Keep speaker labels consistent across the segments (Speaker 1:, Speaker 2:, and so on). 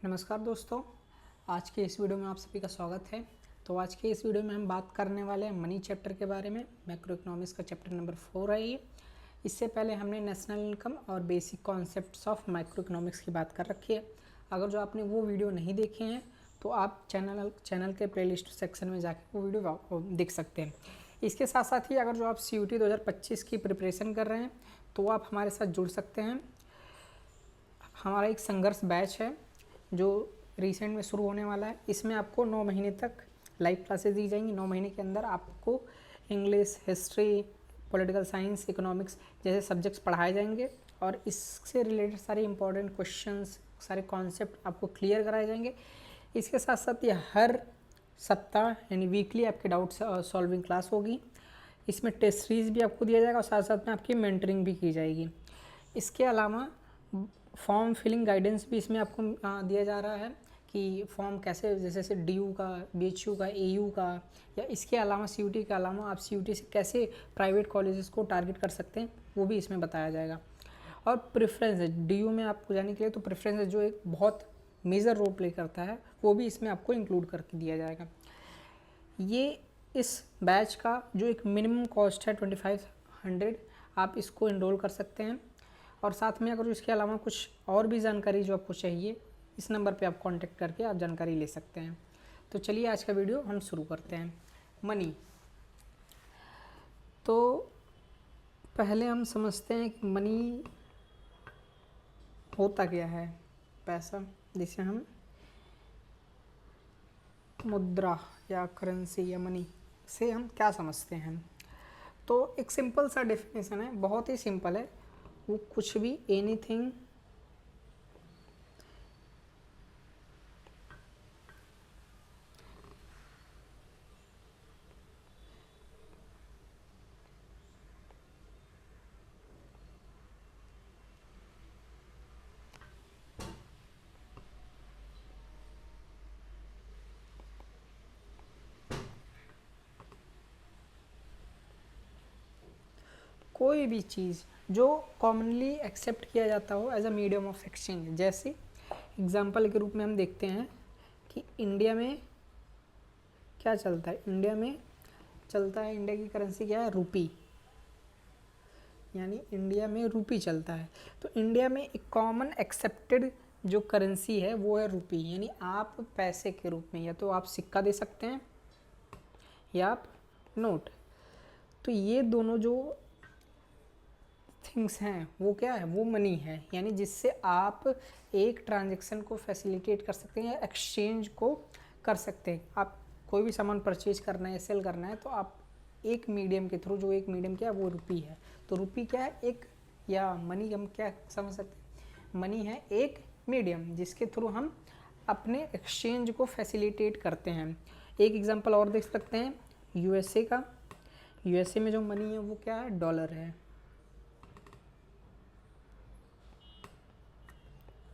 Speaker 1: नमस्कार दोस्तों, आज के इस वीडियो में आप सभी का स्वागत है। तो आज के इस वीडियो में हम बात करने वाले हैं मनी चैप्टर के बारे में। मैक्रो इकोनॉमिक्स का चैप्टर नंबर 4 है ये। इससे पहले हमने नेशनल इनकम और basic concepts of micro economics की बात कर रखी है। अगर जो आपने वो वीडियो नहीं देखे हैं तो आप चैनल के प्लेलिस्ट सेक्शन में जाकर वो वीडियो देख सकते हैं। इसके साथ साथ ही अगर जो आप CUT 2025 की प्रिपरेशन कर रहे हैं तो आप हमारे साथ जुड़ सकते हैं। हमारा एक संघर्ष बैच है जो रिसेंट में शुरू होने वाला है। इसमें आपको 9 महीने तक लाइव क्लासेस दी जाएंगी। 9 महीने के अंदर आपको English, history, political science, economics जैसे सब्जेक्ट्स पढ़ाए जाएंगे और इससे रिलेटेड सारे इंपॉर्टेंट क्वेश्चंस, सारे कॉन्सेप्ट आपको क्लियर कराए जाएंगे। इसके साथ साथ ये हर सप्ताह यानी वीकली आपके डाउट सॉल्विंग क्लास होगी। इसमें टेस्ट सीरीज भी आपको दिया जाएगा और साथ साथ में आपकी मेंटरिंग भी की जाएगी। इसके अलावा फॉर्म फिलिंग गाइडेंस भी इसमें आपको दिया जा रहा है कि फॉर्म कैसे, जैसे DU का, BHU का, AU का, या इसके अलावा CUT के अलावा आप CUT से कैसे प्राइवेट कॉलेजेस को टारगेट कर सकते हैं वो भी इसमें बताया जाएगा। और प्रेफरेंस DU में आपको जाने के लिए तो प्रेफरेंस जो एक बहुत मेजर रोल प्ले करता है वो भी इसमें आपको इंक्लूड करके दिया जाएगा। ये इस बैच का जो एक मिनिमम कॉस्ट है 2500, आप इसको इनरोल कर सकते हैं। और साथ में अगर इसके अलावा कुछ और भी जानकारी जो आपको चाहिए, इस नंबर पे आप कांटेक्ट करके आप जानकारी ले सकते हैं। तो चलिए आज का वीडियो हम शुरू करते हैं। मनी, तो पहले हम समझते हैं कि मनी होता क्या है। पैसा, जिसे हम मुद्रा या करेंसी या मनी से हम क्या समझते हैं। तो एक सिंपल सा डेफिनेशन है, बहुत ही सिंपल है। वो कुछ भी, एनीथिंग कोई भी चीज़ जो कॉमनली एक्सेप्ट किया जाता हो as a medium of exchange. जैसे एग्जांपल के रूप में हम देखते हैं कि इंडिया में क्या चलता है। इंडिया में चलता है, इंडिया की करेंसी क्या है, रूपी, यानी इंडिया में रूपी चलता है। तो इंडिया में एक कॉमन एक्सेप्टेड जो करेंसी है वो है रूपी। यानी आप पैसे के रूप में या तो आप सिक्का दे सकते हैं या आप नोट। तो ये दोनों जो थिंग्स हैं वो क्या है, वो मनी है। यानी जिससे आप एक ट्रांजैक्शन को फैसिलिटेट कर सकते हैं या एक्सचेंज को कर सकते हैं। आप कोई भी सामान परचेज करना है, सेल करना है, तो आप एक मीडियम के थ्रू, जो एक मीडियम क्या है वो रुपी है। तो रुपी क्या है, एक, या मनी हम क्या समझ सकते हैं, मनी है एक मीडियम जिसके थ्रू हम अपने एक्सचेंज को फैसिलिटेट करते हैं। एक एग्जांपल और देख सकते हैं USA का। USA में जो मनी है वो क्या है, डॉलर है।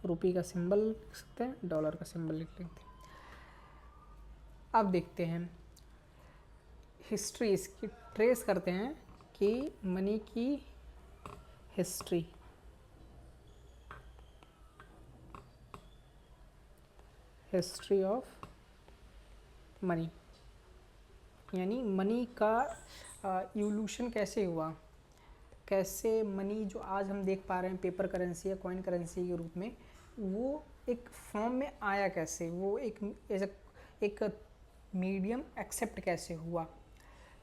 Speaker 1: रुपी का सिंबल लिख सकते हैं, डॉलर का सिंबल लिख सकते हैं। अब देखते हैं हिस्ट्री, इसकी ट्रेस करते हैं कि मनी की हिस्ट्री। हिस्ट्री ऑफ मनी, यानी मनी का इवोल्यूशन कैसे हुआ, कैसे मनी जो आज हम देख पा रहे हैं पेपर करेंसी या कॉइन करेंसी के रूप में, वो एक फॉर्म में आया कैसे, वो एक मीडियम एक्सेप्ट कैसे हुआ।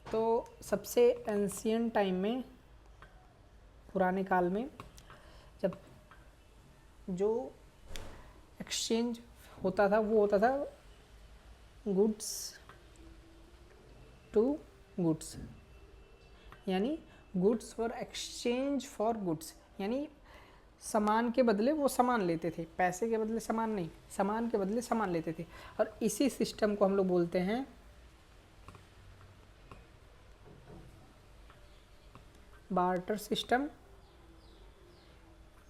Speaker 1: तो सबसे एंशियंट टाइम में, पुराने काल में, जब जो एक्सचेंज होता था वो होता था गुड्स टू गुड्स, यानी goods for exchange for goods, यानी सामान के बदले वो सामान लेते थे, पैसे के बदले सामान नहीं, सामान के बदले सामान लेते थे। और इसी सिस्टम को हम लोग बोलते हैं बार्टर सिस्टम,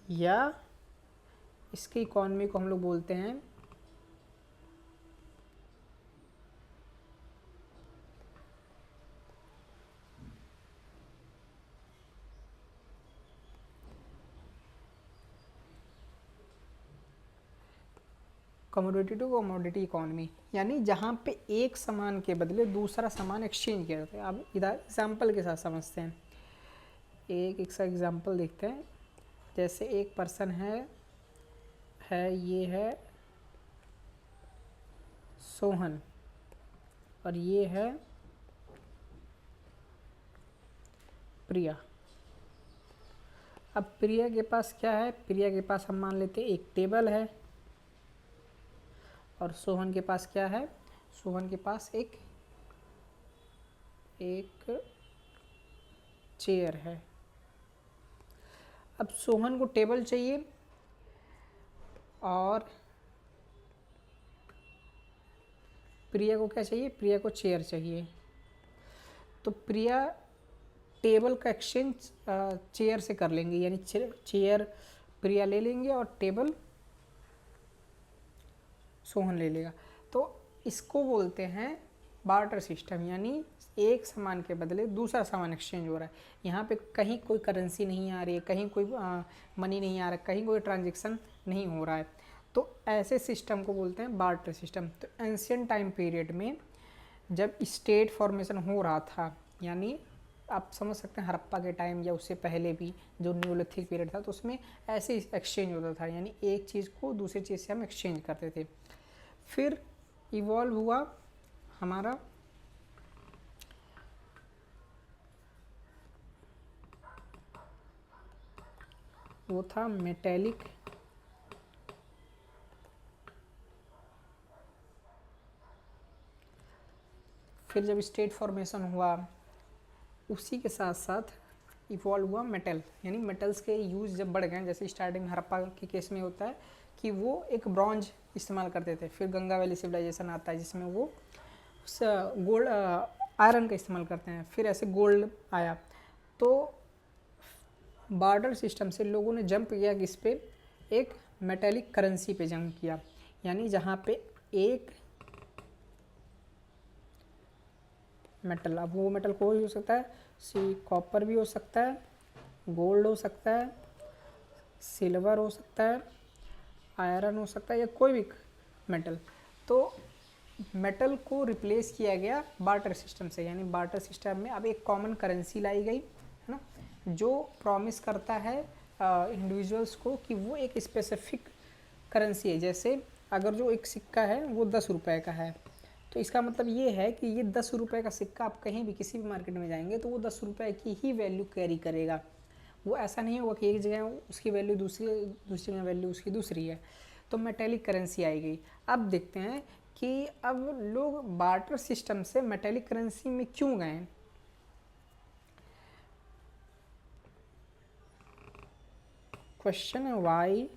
Speaker 1: या इसकी इकॉनमी को हम लोग बोलते हैं कमोडिटी टू कमोडिटी इकोनॉमी, यानी जहाँ पे एक सामान के बदले दूसरा सामान एक्सचेंज किया जाता है। अब इधर एग्जाम्पल के साथ समझते हैं, एक एग्जाम्पल देखते हैं। जैसे एक पर्सन है ये है सोहन और ये है प्रिया। अब प्रिया के पास क्या है, प्रिया के पास हम मान लेते हैं एक टेबल है, और सोहन के पास क्या है, सोहन के पास एक चेयर है। अब सोहन को टेबल चाहिए और प्रिया को क्या चाहिए, प्रिया को चेयर चाहिए। तो प्रिया टेबल का एक्सचेंज चेयर से कर लेंगे, यानी चेयर प्रिया ले लेंगे और टेबल सोहन ले लेगा। तो इसको बोलते हैं बार्टर सिस्टम, यानी एक सामान के बदले दूसरा सामान एक्सचेंज हो रहा है। यहाँ पे कहीं कोई करेंसी नहीं आ रही है, कहीं कोई मनी नहीं आ रहा है, कहीं कोई ट्रांजैक्शन नहीं हो रहा है। तो ऐसे सिस्टम को बोलते हैं बार्टर सिस्टम। तो एंशियंट टाइम पीरियड में जब स्टेट फॉर्मेशन हो रहा था, यानी आप समझ सकते हैं हड़प्पा के टाइम या उससे पहले भी जो न्यूलिथिक पीरियड था, तो उसमें ऐसे एक्सचेंज होता था, यानी एक चीज़ को दूसरी चीज़ से हम एक्सचेंज करते थे। फिर इवॉल्व हुआ हमारा वो था मेटेलिक फिर जब स्टेट फॉर्मेशन हुआ उसी के साथ साथ इवॉल्व हुआ मेटल, यानी मेटल्स के यूज़ जब बढ़ गए। जैसे स्टार्टिंग में हड़प्पा के केस में होता है कि वो एक ब्रॉन्ज इस्तेमाल करते थे, फिर गंगा वैली सिविलाइजेशन आता है जिसमें वो गोल्ड आयरन का इस्तेमाल करते हैं, फिर ऐसे गोल्ड आया। तो बार्टर सिस्टम से लोगों ने जंप किया कि इस पे एक मेटेलिक करेंसी पे जंप किया, यानी जहाँ पे एक मेटल, अब वो मेटल कोई हो सकता है, कॉपर भी हो सकता है, गोल्ड हो सकता है, सिल्वर हो सकता है, आयरन हो सकता है, या कोई भी मेटल। तो मेटल को रिप्लेस किया गया बार्टर सिस्टम से, यानी बार्टर सिस्टम में अब एक कॉमन करेंसी लाई गई है ना, जो प्रॉमिस करता है इंडिविजुअल्स को कि वो एक स्पेसिफिक करेंसी है। जैसे अगर जो एक सिक्का है वो 10 रुपये का है, तो इसका मतलब ये है कि ये 10 रुपये का सिक्का आप कहीं भी किसी भी मार्केट में जाएंगे तो वो 10 रुपये की ही वैल्यू कैरी करेगा। वो ऐसा नहीं होगा कि एक जगह उसकी वैल्यू दूसरी जगह वैल्यू उसकी दूसरी है। तो मेटेलिक करेंसी आई गई। अब देखते हैं कि अब लोग बार्टर सिस्टम से मेटेलिक करेंसी में क्यों गए। क्वेश्चन है वाई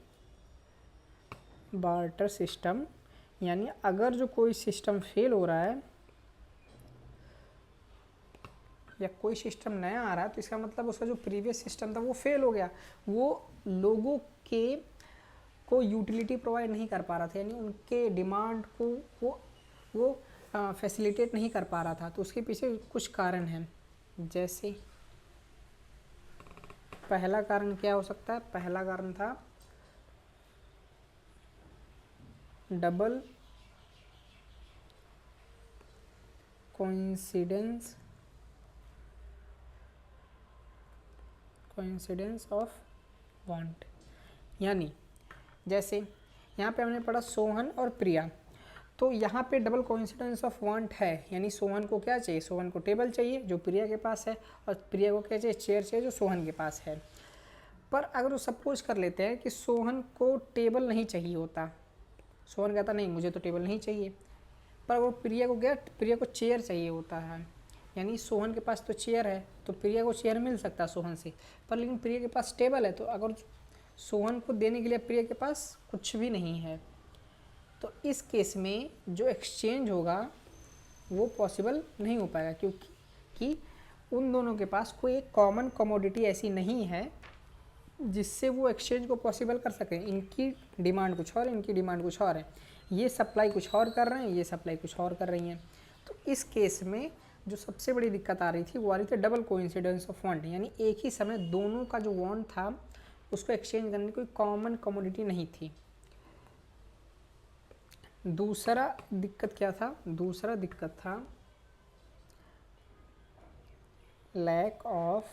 Speaker 1: बार्टर सिस्टम, यानी अगर जो कोई सिस्टम फेल हो रहा है या कोई सिस्टम नया आ रहा है तो इसका मतलब उसका जो प्रीवियस सिस्टम था वो फेल हो गया, वो लोगों को यूटिलिटी प्रोवाइड नहीं कर पा रहा था, यानी उनके डिमांड को वो फैसिलिटेट नहीं कर पा रहा था। तो उसके पीछे कुछ कारण हैं। जैसे पहला कारण क्या हो सकता है, पहला कारण था डबल कोइंसिडेंस ऑफ वांट, यानी जैसे यहाँ पे हमने पढ़ा सोहन और प्रिया, तो यहाँ पे डबल कोइंसिडेंस ऑफ वांट है, यानी सोहन को क्या चाहिए, सोहन को टेबल चाहिए जो प्रिया के पास है, और प्रिया को क्या चाहिए, चेयर चाहिए जो सोहन के पास है। पर अगर वो सपोज कर लेते हैं कि सोहन को टेबल नहीं चाहिए होता, सोहन कहता नहीं मुझे तो टेबल नहीं चाहिए, पर वो प्रिया को क्या, प्रिया को चेयर चाहिए होता है, यानी सोहन के पास तो चेयर है तो प्रिया को चेयर मिल सकता है सोहन से, पर लेकिन प्रिया के पास टेबल है, तो अगर सोहन को देने के लिए प्रिया के पास कुछ भी नहीं है, तो इस केस में जो एक्सचेंज होगा वो पॉसिबल नहीं हो पाएगा, क्योंकि उन दोनों के पास कोई एक कॉमन कमोडिटी ऐसी नहीं है जिससे वो एक्सचेंज को पॉसिबल कर सकें। इनकी डिमांड कुछ और है, इनकी डिमांड कुछ और है, ये सप्लाई कुछ और कर रहे हैं, ये सप्लाई कुछ और कर रही हैं। तो इस केस में जो सबसे बड़ी दिक्कत आ रही थी वो आ रही थी डबल कोइंसिडेंस ऑफ वांट, यानी एक ही समय दोनों का जो वांट था उसको एक्सचेंज करने की कोई कॉमन कमोडिटी नहीं थी। दूसरा दिक्कत क्या था? दूसरा दिक्कत था lack of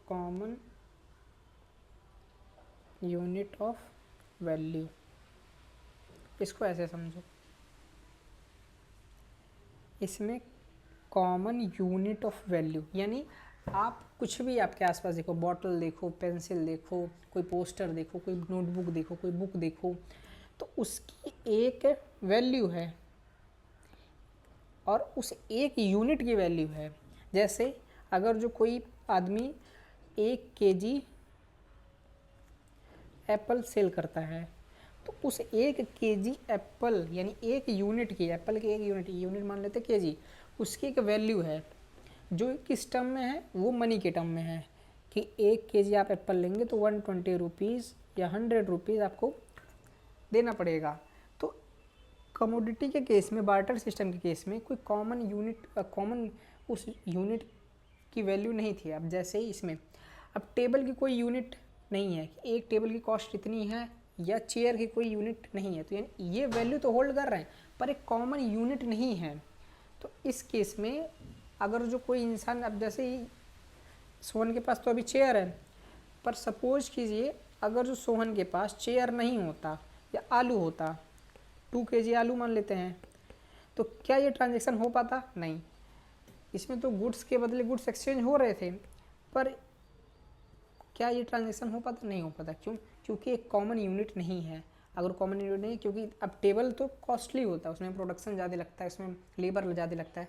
Speaker 1: common unit of value. इसको ऐसे समझो, इसमें कॉमन यूनिट ऑफ वैल्यू यानी आप कुछ भी आपके आसपास देखो, बॉटल देखो, पेंसिल देखो, कोई पोस्टर देखो, कोई नोटबुक देखो, कोई बुक देखो, तो उसकी एक वैल्यू है और उस एक यूनिट की वैल्यू है। जैसे अगर जो कोई आदमी 1 केजी एप्पल सेल करता है, तो उस 1 केजी एप्पल यानी एक यूनिट की, एप्पल की एक यूनिट मान लेते केजी, उसकी एक वैल्यू है जो किस टर्म में है? वो मनी के टर्म में है कि 1 केजी आप एप्पल लेंगे तो 120 रुपीज़ या 100 रुपीज़ आपको देना पड़ेगा। तो कमोडिटी के केस में, बार्टर सिस्टम के केस में कोई कॉमन यूनिट, कॉमन उस यूनिट की वैल्यू नहीं थी। अब जैसे ही इसमें अब टेबल की कोई यूनिट नहीं है कि एक टेबल की कॉस्ट इतनी है, या चेयर की कोई यूनिट नहीं है, तो यानी ये वैल्यू तो होल्ड कर रहे हैं पर एक कॉमन यूनिट नहीं है। तो इस केस में अगर जो कोई इंसान, अब जैसे ही सोहन के पास तो अभी चेयर है, पर सपोज कीजिए अगर जो सोहन के पास चेयर नहीं होता या आलू होता, 2 केजी आलू मान लेते हैं, तो क्या ये ट्रांजेक्शन हो पाता? नहीं। इसमें तो गुड्स के बदले गुड्स एक्सचेंज हो रहे थे, पर क्या ये ट्रांजेक्शन हो पाता? नहीं हो पाता। क्यों? क्योंकि एक कॉमन यूनिट नहीं है। अगर कॉमन यूनिट नहीं है, क्योंकि अब टेबल तो कॉस्टली होता है, उसमें प्रोडक्शन ज़्यादा लगता है, उसमें लेबर ज़्यादा लगता है,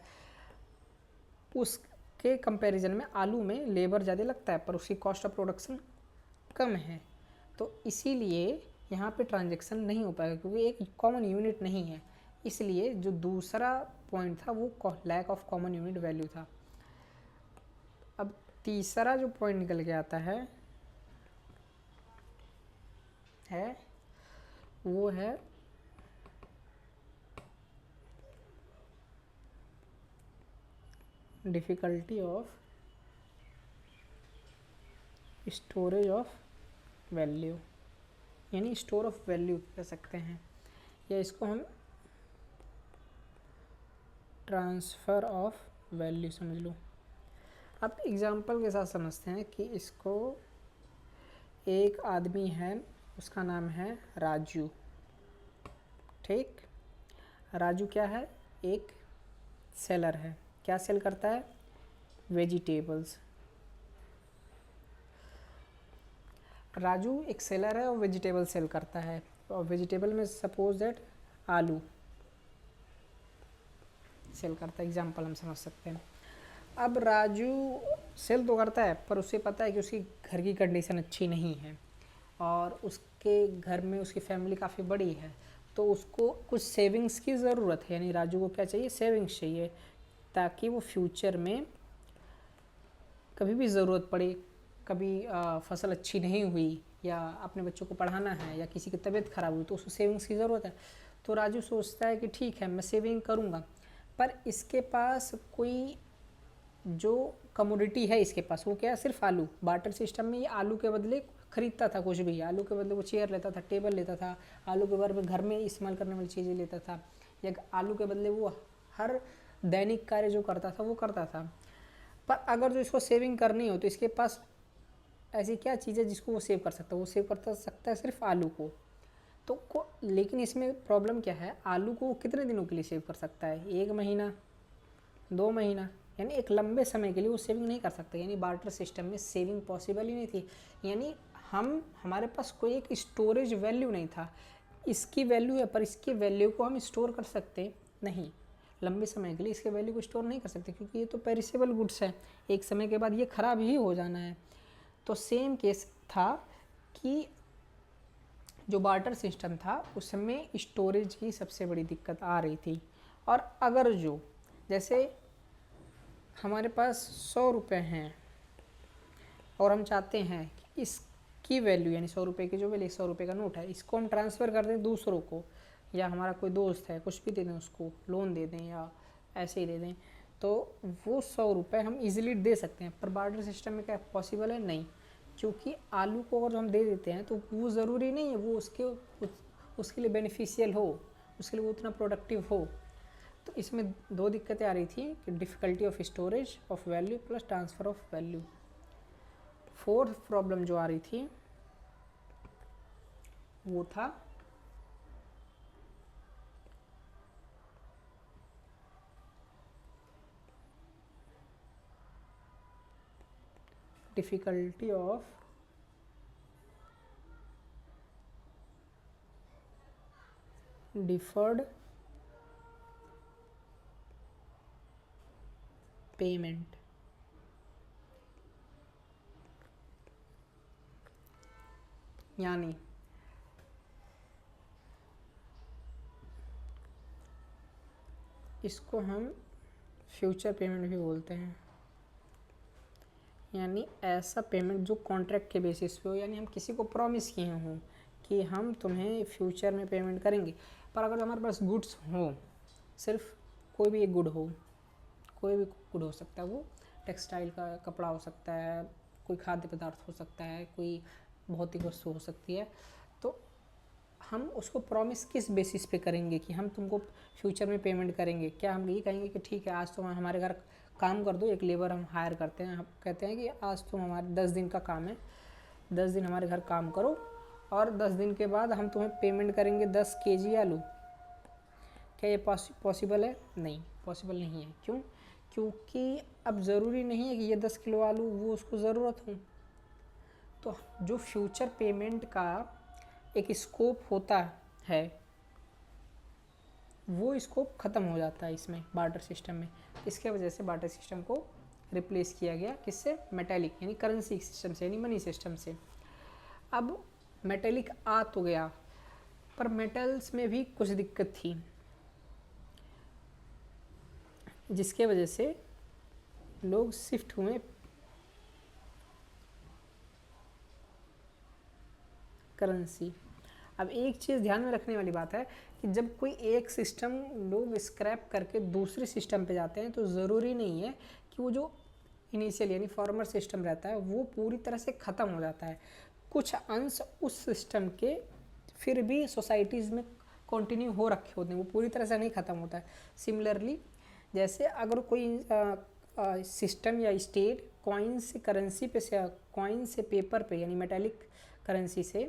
Speaker 1: उसके कंपैरिजन में आलू में लेबर ज़्यादा लगता है पर उसकी कॉस्ट ऑफ प्रोडक्शन कम है। तो इसीलिए यहाँ पे ट्रांजैक्शन नहीं हो पाएगा क्योंकि एक कॉमन यूनिट नहीं है। इसलिए जो दूसरा पॉइंट था वो lack of common unit value था। अब तीसरा जो पॉइंट निकल के आता है वो है difficulty of storage of value, यानी स्टोर ऑफ वैल्यू कह सकते हैं, या इसको हम ट्रांसफ़र ऑफ वैल्यू समझ लो। अब एग्जांपल के साथ समझते हैं कि इसको, एक आदमी है, उसका नाम है राजू। ठीक, राजू क्या है? एक सेलर है। क्या सेल करता है? वेजिटेबल्स। राजू एक सेलर है और वेजिटेबल सेल करता है, और वेजिटेबल में सपोज दैट आलू सेल करता है। एग्जांपल हम समझ सकते हैं। अब राजू सेल तो करता है पर उसे पता है कि उसकी घर की कंडीशन अच्छी नहीं है और उसके घर में उसकी फैमिली काफ़ी बड़ी है, तो उसको कुछ सेविंग्स की ज़रूरत है। यानी राजू को क्या चाहिए? सेविंग्स चाहिए, ताकि वो फ्यूचर में कभी भी ज़रूरत पड़े, कभी फसल अच्छी नहीं हुई या अपने बच्चों को पढ़ाना है या किसी की तबीयत ख़राब हुई तो उसको सेविंग्स की ज़रूरत है। तो राजू सोचता है कि ठीक है मैं सेविंग करूँगा, पर इसके पास कोई जो कमोडिटी है इसके पास वो क्या है? सिर्फ आलू। बार्टर सिस्टम में ये आलू के बदले खरीदता था कुछ भी, आलू के बदले वो चेयर लेता था, टेबल लेता था, आलू के बदले घर में इस्तेमाल करने वाली चीज़ें लेता था, या आलू के बदले वो हर दैनिक कार्य जो करता था वो करता था। पर अगर जो इसको सेविंग करनी हो तो इसके पास ऐसी क्या चीज़ है जिसको वो सेव कर सकता है? वो सेव कर सकता है सिर्फ आलू को। लेकिन इसमें प्रॉब्लम क्या है? आलू को वो कितने दिनों के लिए सेव कर सकता है? 1 महीना, 2 महीना, यानी एक लंबे समय के लिए वो सेविंग नहीं कर सकता। यानी बार्टर सिस्टम में सेविंग पॉसिबल ही नहीं थी। यानी हमारे पास कोई एक स्टोरेज वैल्यू नहीं था। इसकी वैल्यू है पर इसकी वैल्यू को हम स्टोर कर सकते नहीं, लंबे समय के लिए इसके वैल्यू को स्टोर नहीं कर सकते क्योंकि ये तो पेरिसेबल गुड्स है, एक समय के बाद ये ख़राब ही हो जाना है। तो सेम केस था कि जो बार्टर सिस्टम था उसमें स्टोरेज की सबसे बड़ी दिक्कत आ रही थी। और अगर जो जैसे हमारे पास 100 रुपये हैं और हम चाहते हैं कि इसकी वैल्यू यानी 100 रुपये की जो वैल्यू 100 रुपये का नोट है इसको हम ट्रांसफ़र कर दें दूसरों को, या हमारा कोई दोस्त है कुछ भी दे दें उसको, लोन दे दें या ऐसे ही दे दें, तो वो 100 रुपये हम इजीली दे सकते हैं। पर बार्टर सिस्टम में क्या पॉसिबल है? नहीं। क्योंकि आलू को अगर हम दे देते हैं तो वो ज़रूरी नहीं है वो उसके लिए बेनिफिशियल हो, उसके लिए वो उतना प्रोडक्टिव हो। तो इसमें दो दिक्कतें आ रही थी कि difficulty of storage of value plus transfer of value. Fourth problem जो आ रही थी वो था डिफ़िकल्टी ऑफ डिफर्ड पेमेंट। यानी इसको हम फ्यूचर पेमेंट भी बोलते हैं, यानी ऐसा पेमेंट जो कॉन्ट्रैक्ट के बेसिस पे हो, यानी हम किसी को प्रॉमिस किए हों कि हम तुम्हें फ्यूचर में पेमेंट करेंगे। पर अगर हमारे पास गुड्स हो, सिर्फ कोई भी एक गुड हो, कोई भी गुड हो सकता है, वो टेक्सटाइल का कपड़ा हो सकता है, कोई खाद्य पदार्थ हो सकता है, कोई भौतिक वस्तु हो सकती है, तो हम उसको प्रॉमिस किस बेसिस पे करेंगे कि हम तुमको फ्यूचर में पेमेंट करेंगे? क्या हम ये कहेंगे कि ठीक है आज तुम हमारे घर काम कर दो, एक लेबर हम हायर करते हैं, हम कहते हैं कि आज तुम हमारे 10 दिन का काम है, 10 दिन हमारे घर काम करो और 10 दिन के बाद हम तुम्हें पेमेंट करेंगे 10 केजी आलू। क्या ये पॉसिबल है? नहीं, पॉसिबल नहीं है। क्यों? क्योंकि अब ज़रूरी नहीं है कि ये 10 किलो आलू वो उसको ज़रूरत हो। तो जो फ्यूचर पेमेंट का एक स्कोप होता है वो स्कोप ख़त्म हो जाता है इसमें बार्टर सिस्टम में। इसके वजह से बार्टर सिस्टम को रिप्लेस किया गया किससे? मेटेलिक यानी करेंसी सिस्टम से, यानी मनी सिस्टम से। अब मेटेलिक आ तो गया, पर मेटल्स में भी कुछ दिक्कत थी जिसके वजह से लोग शिफ्ट हुए करेंसी। अब एक चीज़ ध्यान में रखने वाली बात है कि जब कोई एक सिस्टम लोग स्क्रैप करके दूसरे सिस्टम पे जाते हैं तो ज़रूरी नहीं है कि वो जो इनिशियल यानी फॉर्मर सिस्टम रहता है वो पूरी तरह से ख़त्म हो जाता है। कुछ अंश उस सिस्टम के फिर भी सोसाइटीज़ में कंटिन्यू हो रखे होते हैं, वो पूरी तरह से नहीं ख़त्म होता है। सिमिलरली जैसे अगर कोई सिस्टम या स्टेट कॉइन से करेंसी पे से कॉइन से पेपर पे यानी मेटेलिक करेंसी से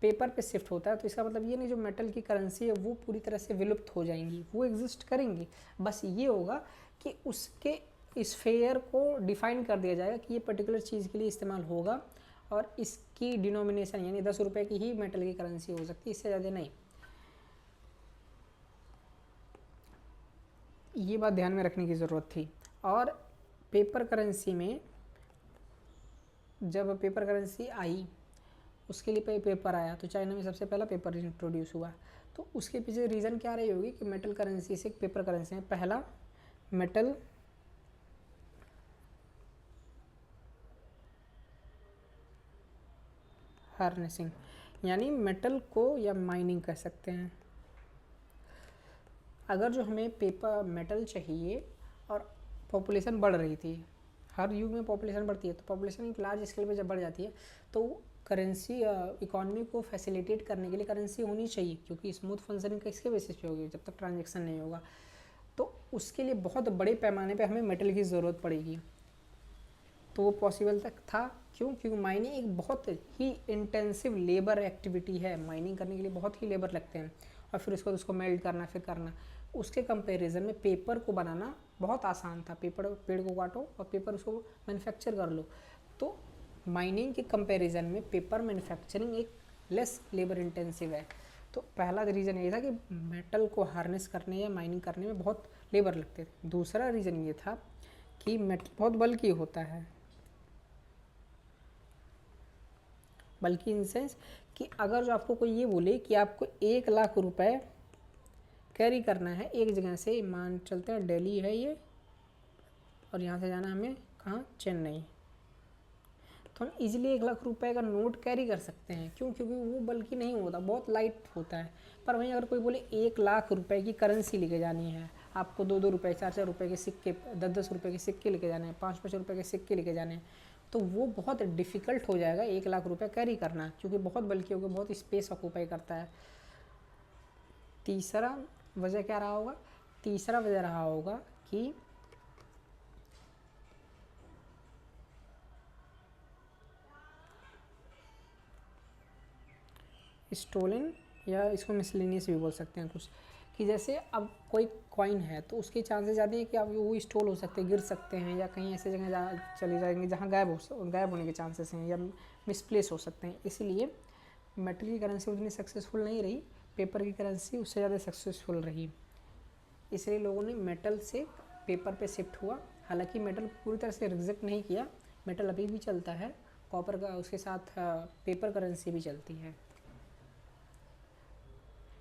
Speaker 1: पेपर पे शिफ्ट होता है, तो इसका मतलब ये नहीं जो मेटल की करेंसी है वो पूरी तरह से विलुप्त हो जाएंगी, वो एग्जिस्ट करेंगी। बस ये होगा कि उसके स्फेयर को डिफाइन कर दिया जाएगा कि ये पर्टिकुलर चीज़ के लिए इस्तेमाल होगा और इसकी डिनोमिनेशन यानी 10 रुपये की ही मेटल की करेंसी हो सकती है, इससे ज़्यादा नहीं। ये बात ध्यान में रखने की ज़रूरत थी। और पेपर करेंसी में जब पेपर करेंसी आई उसके लिए पेपर आया तो चाइना में सबसे पहला पेपर इंट्रोड्यूस हुआ। तो उसके पीछे रीज़न क्या रही होगी कि मेटल करेंसी से पेपर करेंसी में पहला मेटल हार्नेसिंग यानी मेटल को या माइनिंग कह सकते हैं। अगर जो हमें पेपर मेटल चाहिए और पॉपुलेशन बढ़ रही थी, हर युग में पॉपुलेशन बढ़ती है, तो पॉपुलेशन एक लार्ज स्केल पे जब बढ़ जाती है तो करेंसी इकोनॉमी को फैसिलिटेट करने के लिए करेंसी होनी चाहिए, क्योंकि स्मूथ फंक्शनिंग किसके बेसिस पे होगी? जब तक ट्रांजैक्शन नहीं होगा। तो उसके लिए बहुत बड़े पैमाने पे हमें मेटल की ज़रूरत पड़ेगी। तो वो पॉसिबल तक था। क्यों? क्योंकि माइनिंग एक बहुत ही इंटेंसिव लेबर एक्टिविटी है, माइनिंग करने के लिए बहुत ही लेबर लगते हैं और फिर उसके बाद उसको मेल्ट करना, फिर करना। उसके कंपैरिजन में पेपर को बनाना बहुत आसान था। पेड़ को काटो और पेपर उसको मैन्युफैक्चर कर लो। तो माइनिंग के कंपैरिजन में पेपर मैन्युफैक्चरिंग एक लेस लेबर इंटेंसिव है। तो पहला रीज़न ये था कि मेटल को हार्नेस करने या माइनिंग करने में बहुत लेबर लगते थे। दूसरा रीज़न ये था कि मेटल बहुत बल्कि होता है, बल्कि इन सेंस कि अगर जो आपको कोई ये बोले कि आपको 1 लाख रुपए कैरी करना है एक जगह से, मान चलते हैं दिल्ली है ये और यहाँ से जाना हमें कहाँ? चेन्नई, तो हम इजीली 1 लाख रुपए का नोट कैरी कर सकते हैं। क्यों? क्योंकि वो बल्कि नहीं होता, बहुत लाइट होता है। पर वहीं अगर कोई बोले 1 लाख रुपए की करेंसी लेके जानी है, आपको 2-2 रुपये 4-4 रुपये के सिक्के, 10-10 रुपये के सिक्के लेके जाने हैं, 5-5 रुपये के सिक्के लेके जाने हैं, तो वो बहुत डिफ़िकल्ट हो जाएगा 1 लाख रुपए कैरी करना, क्योंकि बहुत बल्कि होगा, बहुत स्पेस ऑक्यूपाई करता है। तीसरा वजह क्या रहा होगा? तीसरा वजह रहा होगा कि स्टोलन, या इसको मिसलेनियस भी बोल सकते हैं कुछ, कि जैसे अब कोई कॉइन है तो उसके चांसेस ज़्यादा है कि अब वो स्टोल हो सकते हैं, गिर सकते हैं, या कहीं ऐसे जगह चले जाएंगे जहाँ गायब होने के चांसेस हैं, या मिसप्लेस हो सकते हैं। इसीलिए मेटल की करेंसी उतनी सक्सेसफुल नहीं रही, पेपर की करेंसी उससे ज़्यादा सक्सेसफुल रही। इसलिए लोगों ने मेटल से पेपर पे शिफ्ट हुआ। हालांकि मेटल पूरी तरह से रिजेक्ट नहीं किया, मेटल अभी भी चलता है, कॉपर का उसके साथ पेपर करेंसी भी चलती है।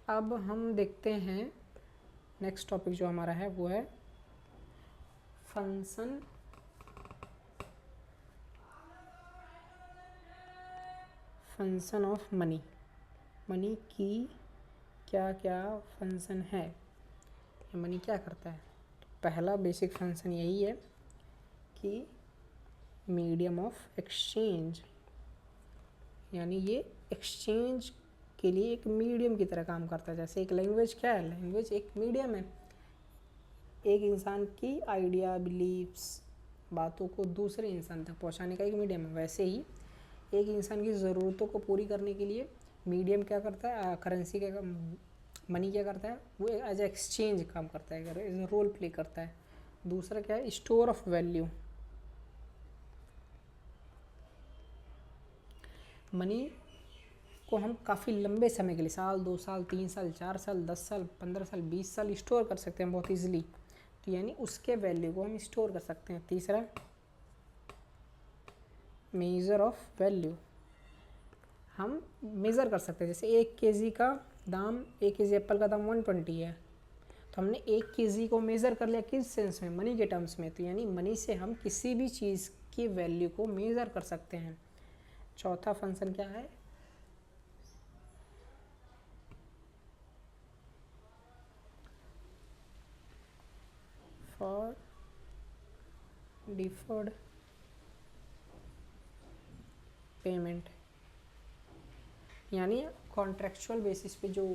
Speaker 1: अब हम देखते हैं नेक्स्ट टॉपिक जो हमारा है वो है फंक्शन ऑफ मनी। मनी की क्या क्या फंक्शन है, मनी क्या करता है? तो पहला बेसिक फंक्शन यही है कि मीडियम ऑफ एक्सचेंज, यानी ये एक्सचेंज के लिए एक मीडियम की तरह काम करता है। जैसे एक लैंग्वेज क्या है? लैंग्वेज एक मीडियम है, एक इंसान की आइडिया, बिलीव्स, बातों को दूसरे इंसान तक पहुंचाने का एक मीडियम है। वैसे ही एक इंसान की ज़रूरतों को पूरी करने के लिए मीडियम क्या करता है? करेंसी का, मनी क्या करता है? वो एज ए एक्सचेंज काम करता है, एज ए रोल प्ले करता है। दूसरा क्या है? Store of value. मनी को हम काफ़ी लंबे समय के लिए, साल, 2 साल, 3 साल, 4 साल, 10 साल, 15 साल, 20 साल स्टोर कर सकते हैं बहुत ईजिली। तो यानी उसके वैल्यू को हम स्टोर कर सकते हैं। तीसरा मेजर ऑफ वैल्यू, हम मेज़र कर सकते हैं। जैसे 1 केजी का दाम, 1 केजी एप्पल का दाम 120 है, तो हमने 1 केजी को मेज़र कर लिया किस सेंस में? मनी के टर्म्स में। तो यानी मनी से हम किसी भी चीज़ की वैल्यू को मेज़र कर सकते हैं। चौथा फंक्शन क्या है? फॉर डिफर्ड पेमेंट, यानी कॉन्ट्रेक्चुअल बेसिस पे जो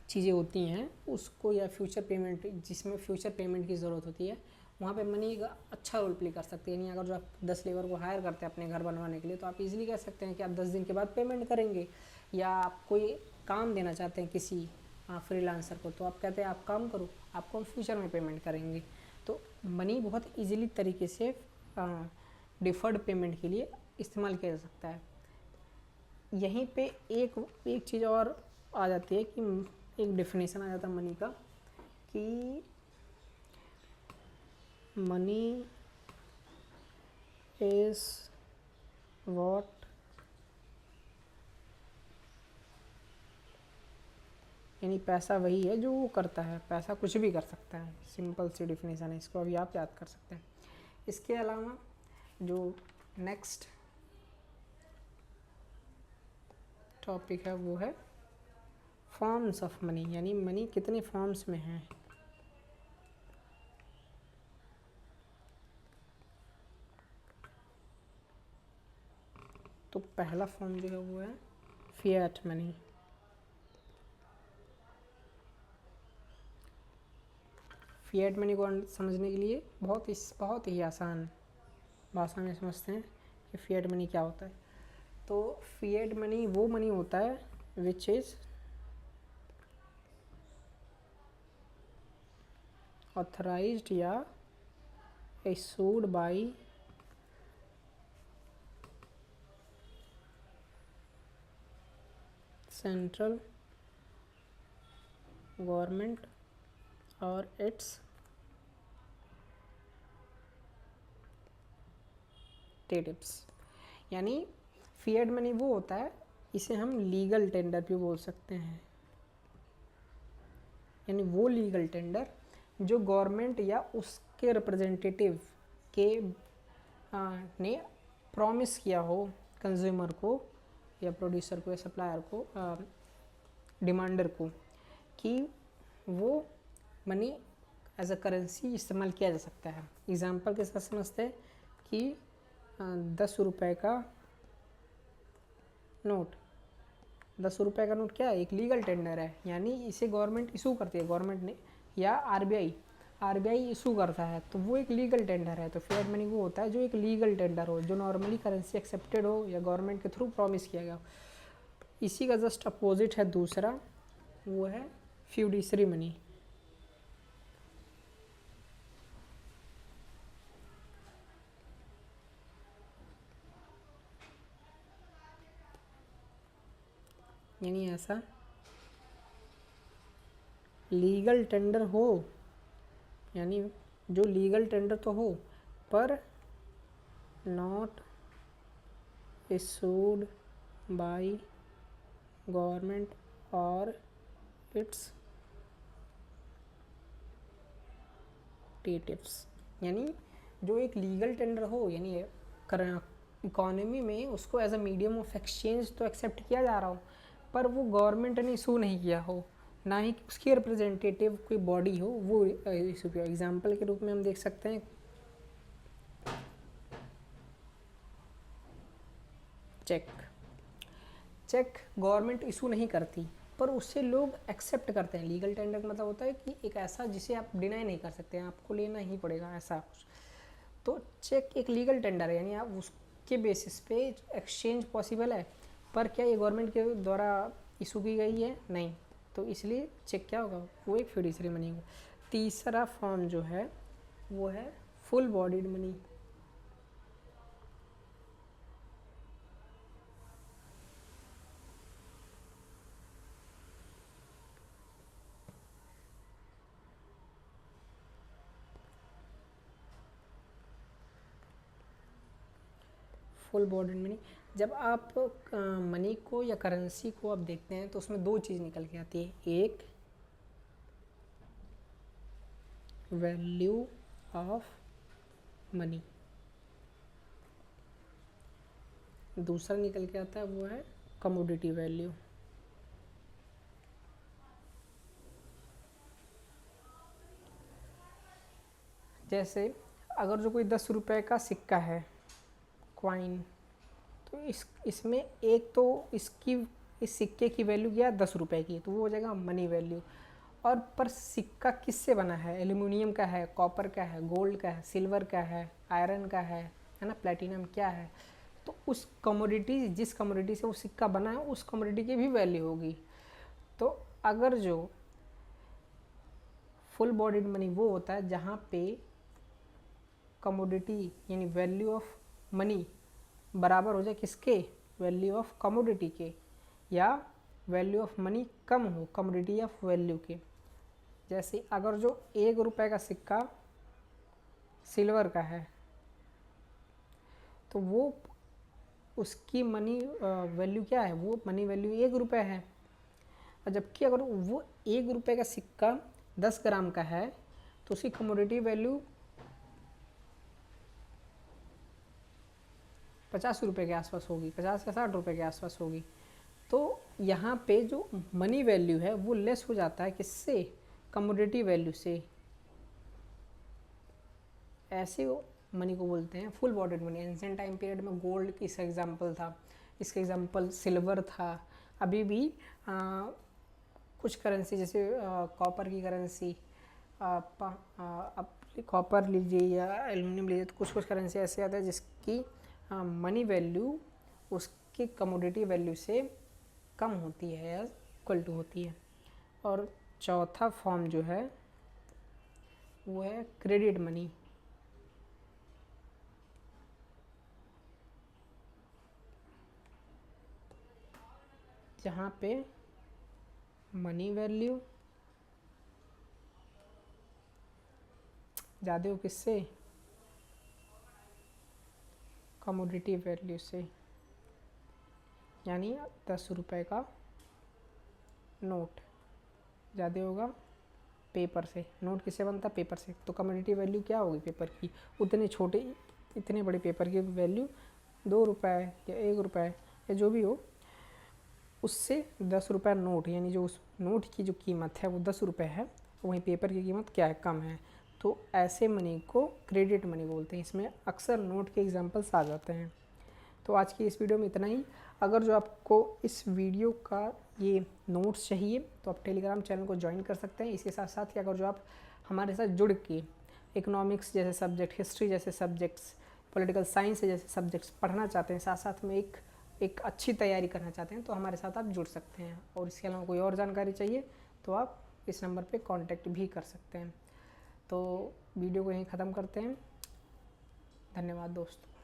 Speaker 1: चीज़ें होती हैं उसको, या फ्यूचर पेमेंट, जिसमें फ्यूचर पेमेंट की ज़रूरत होती है, वहाँ पे मनी एक अच्छा रोल प्ले कर सकती है। यानी अगर जो आप 10 लेबर को हायर करते हैं अपने घर बनवाने के लिए, तो आप इजीली कह सकते हैं कि आप 10 दिन के बाद पेमेंट करेंगे। या आप कोई काम देना चाहते हैं किसी फ्रीलांसर को, तो आप कहते हैं आप काम करो, आपको हम फ्यूचर में पेमेंट करेंगे। तो मनी बहुत ईजिली तरीके से डिफर्ड पेमेंट के लिए इस्तेमाल किया जा सकता है। यहीं पे एक चीज़ और आ जाती है कि एक डेफिनेशन आ जाता है मनी का, कि मनी इज व्हाट, यानी पैसा वही है जो वो करता है, पैसा कुछ भी कर सकता है। सिंपल सी डेफिनेशन है, इसको अभी आप याद कर सकते हैं। इसके अलावा जो नेक्स्ट टॉपिक है वो है फॉर्म्स ऑफ मनी, यानी मनी कितने फॉर्म्स में है। तो पहला फॉर्म जो है वो है फिएट मनी। फिएट मनी को समझने के लिए बहुत ही आसान भाषा में समझते हैं कि फिएट मनी क्या होता है। तो फिएट मनी वो मनी होता है विच इज़ ऑथराइज्ड या इशूड बाय सेंट्रल गवर्नमेंट और इट्स टेटिव्स। यानी फिएट मनी वो होता है, इसे हम लीगल टेंडर भी बोल सकते हैं। यानी वो लीगल टेंडर जो गवर्नमेंट या उसके रिप्रेजेंटेटिव के ने प्रॉमिस किया हो कंज्यूमर को, या प्रोड्यूसर को, या सप्लायर को, डिमांडर को, कि वो मनी एज अ करेंसी इस्तेमाल किया जा सकता है। एग्जाम्पल के साथ समझते हैं कि 10 रुपये का नोट, 10 रुपये का नोट क्या है, एक लीगल टेंडर है, यानी इसे गवर्नमेंट इशू करती है, गवर्नमेंट ने या आरबीआई इशू करता है, तो वो एक लीगल टेंडर है। तो फिएट मनी वो होता है जो एक लीगल टेंडर हो, जो नॉर्मली करेंसी एक्सेप्टेड हो या गवर्नमेंट के थ्रू प्रॉमिस किया गया हो। इसी का जस्ट अपोजिट है दूसरा, वो है फ्यूडिशरी मनी। यानी ऐसा लीगल टेंडर हो, यानी जो लीगल टेंडर तो हो पर नॉट इशूड बाय गवर्नमेंट और इट्स टिप्स, यानी जो एक लीगल टेंडर हो, यानी इकोनॉमी में उसको as a medium of exchange तो एक्सेप्ट किया जा रहा हो, पर वो गवर्नमेंट ने इशू नहीं किया हो, ना ही उसकी रिप्रेजेंटेटिव कोई बॉडी हो वो इशू किया। एग्जाम्पल के रूप में हम देख सकते हैं चेक गवर्नमेंट इशू नहीं करती, पर उससे लोग एक्सेप्ट करते हैं। लीगल टेंडर का मतलब होता है कि एक ऐसा जिसे आप डिनाई नहीं कर सकते हैं, आपको लेना ही पड़ेगा, ऐसा कुछ। तो चेक एक लीगल टेंडर है, यानी आप उसके बेसिस पे एक्सचेंज पॉसिबल है, पर क्या ये गवर्नमेंट के द्वारा इशू की गई है, नहीं, तो इसलिए चेक क्या होगा, वो एक फिड्यूशियरी मनी होगा। तीसरा फॉर्म जो है वो है full bodied money. Full bodied money, जब आप मनी को या करेंसी को आप देखते हैं तो उसमें दो चीज़ निकल के आती है, एक वैल्यू ऑफ मनी, दूसरा निकल के आता है वो है कमोडिटी वैल्यू। जैसे अगर जो कोई 10 रुपये का सिक्का है, क्वाइन, तो इसमें एक तो इस सिक्के की वैल्यू क्या है, 10 रुपये की, तो वो हो जाएगा मनी वैल्यू। और पर सिक्का किससे बना है, एल्यूमिनियम का है, कॉपर का है, गोल्ड का है, सिल्वर का है, आयरन का है ना, प्लेटिनम क्या है, तो उस कमोडिटी, जिस कमोडिटी से वो सिक्का बना है उस कमोडिटी की भी वैल्यू होगी। तो अगर जो फुल बॉडीड मनी वो होता है जहाँ पे कमोडिटी यानी वैल्यू ऑफ मनी बराबर हो जाए किसके, वैल्यू ऑफ कमोडिटी के, या वैल्यू ऑफ मनी कम हो कमोडिटी ऑफ वैल्यू के। जैसे अगर जो 1 रुपये का सिक्का सिल्वर का है तो वो उसकी मनी वैल्यू क्या है, वो मनी वैल्यू 1 रुपये है। और जबकि अगर वो 1 रुपये का सिक्का 10 ग्राम का है तो उसकी कमोडिटी वैल्यू 50 रुपये के आसपास होगी, 50 या 60 रुपये के आसपास होगी। तो यहाँ पे जो मनी वैल्यू है वो लेस हो जाता है किससे, कमोडिटी वैल्यू से। ऐसे मनी को बोलते हैं full bodied money. Ancient time period में गोल्ड की इसका एग्जाम्पल था, इसका एग्जाम्पल सिल्वर था। अभी भी कुछ करेंसी जैसे कॉपर की करेंसी, अब कॉपर लीजिए या एल्यूमिनियम लीजिए, तो कुछ कुछ करेंसी ऐसे आता है जिसकी मनी वैल्यू उसकी कमोडिटी वैल्यू से कम होती है या इक्वल टू होती है। और चौथा फॉर्म जो है वो है क्रेडिट मनी। जहाँ पे मनी वैल्यू ज़्यादा हो किससे, कमोडिटी वैल्यू से। यानी 10 रुपये का नोट ज़्यादा होगा पेपर से, नोट किससे बनता है, पेपर से, तो कमोडिटी वैल्यू क्या होगी पेपर की, उतने छोटे इतने बड़े पेपर की वैल्यू 2 रुपये या 1 रुपये या जो भी हो, उससे 10 रुपये नोट, यानी जो उस नोट की जो कीमत है वो 10 रुपये है, वहीं पेपर की कीमत क्या है, कम है। तो ऐसे मनी को क्रेडिट मनी बोलते हैं। इसमें अक्सर नोट के एग्जांपल्स आ जाते हैं। तो आज की इस वीडियो में इतना ही। अगर जो आपको इस वीडियो का ये नोट्स चाहिए तो आप टेलीग्राम चैनल को ज्वाइन कर सकते हैं। इसके साथ साथ ही अगर जो आप हमारे साथ जुड़ के इकोनॉमिक्स जैसे सब्जेक्ट, हिस्ट्री जैसे सब्जेक्ट्स, पॉलिटिकल साइंस जैसे सब्जेक्ट्स पढ़ना चाहते हैं, साथ साथ में एक अच्छी तैयारी करना चाहते हैं, तो हमारे साथ आप जुड़ सकते हैं। और इसके अलावा कोई और जानकारी चाहिए तो आप इस नंबर पे कांटेक्ट भी कर सकते हैं। तो वीडियो को यहीं ख़त्म करते हैं। धन्यवाद दोस्तों।